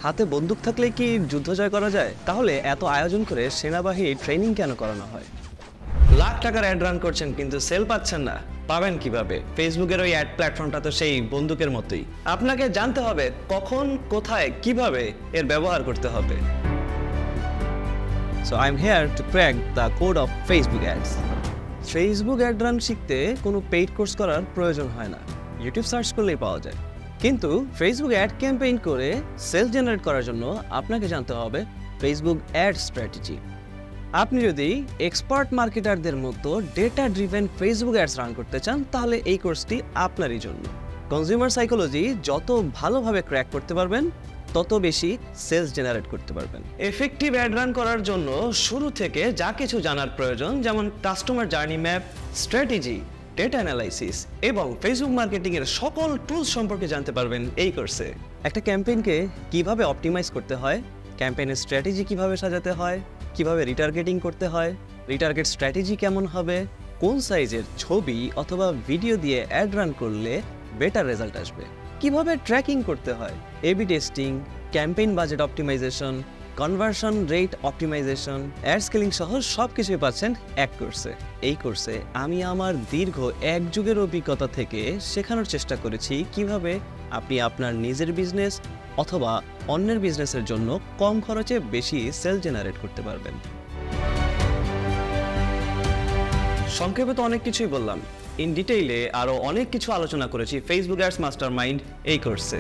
হাতে বন্দুক থাকলে কি যুদ্ধ জয় করা যায়? তাহলে এত আয়োজন করে সেনাবাহিনী ট্রেনিং কেন করানো হয়? লাখ টাকার অ্যাড রান করছেন কিন্তু সেল পাচ্ছেন না, পাবেন কিভাবে? ফেসবুকের ওই অ্যাড প্ল্যাটফর্মটা তো সেই বন্দুকের মতোই। আপনাকে জানতে হবে কখন, কোথায়, কিভাবে এর ব্যবহার করতে হবে। So I'm here to crack the code of Facebook ads. Facebook ad run শিখতে কোনো পেইড কোর্স করার প্রয়োজন হয় না, ইউটিউব সার্চ করলেই পাওয়া যায়। কিন্তু ফেসবুক অ্যাড ক্যাম্পেইন করে সেলস জেনারেট করার জন্য আপনাকে জানতে হবে ফেসবুক অ্যাড স্ট্র্যাটেজি। আপনি যদি এক্সপার্ট মার্কেটারদের মতো data driven Facebook ads run করতে চান তাহলে এই কোর্সটি আপনারই জন্য। কনজিউমার সাইকোলজি যত ভালোভাবে ক্র্যাক করতে পারবেন তত বেশি সেলস জেনারেট করতে পারবেন। এফেক্টিভ অ্যাড রান করার জন্য শুরু থেকে যা কিছু জানার প্রয়োজন, যেমন customer journey map, strategy, data analysis এবং ফেসবুক মার্কেটিংয়ের সকল টুলস সম্পর্কে জানতে পারবেন এই কোর্সে। একটা ক্যাম্পেইনকে কিভাবে অপটিমাইজ করতে হয়, ক্যাম্পেইনের স্ট্র্যাটেজি কিভাবে সাজাতে হয়, কিভাবে রিটার্গেটিং করতে হয়, রিটার্গেট স্ট্র্যাটেজি কেমন হবে, কোন সাইজের ছবি অথবা ভিডিও দিয়ে অ্যাড রান করলে বেটার রেজাল্ট আসবে, কিভাবে ট্র্যাকিং করতে হয়, A B testing, campaign budget optimisation, conversion rate optimisation, ad scaling সহ সব কিছুই পাচ্ছেন এক কোর্সে। এই কোর্সে আমি আমার দীর্ঘ এক যুগের অভিজ্ঞতা থেকে শেখানোর চেষ্টা করেছি কিভাবে আপনি আপনার নিজের বিজনেস অথবা অন্যের বিজনেসের জন্য কম খরচে বেশি সেল জেনারেট করতে পারবেন। সংক্ষেপে তো অনেক কিছুই বললাম, ইন ডিটেইলে আরও অনেক কিছু আলোচনা করেছি ফেসবুক অ্যাডস মাস্টারমাইন্ড এই কোর্সে।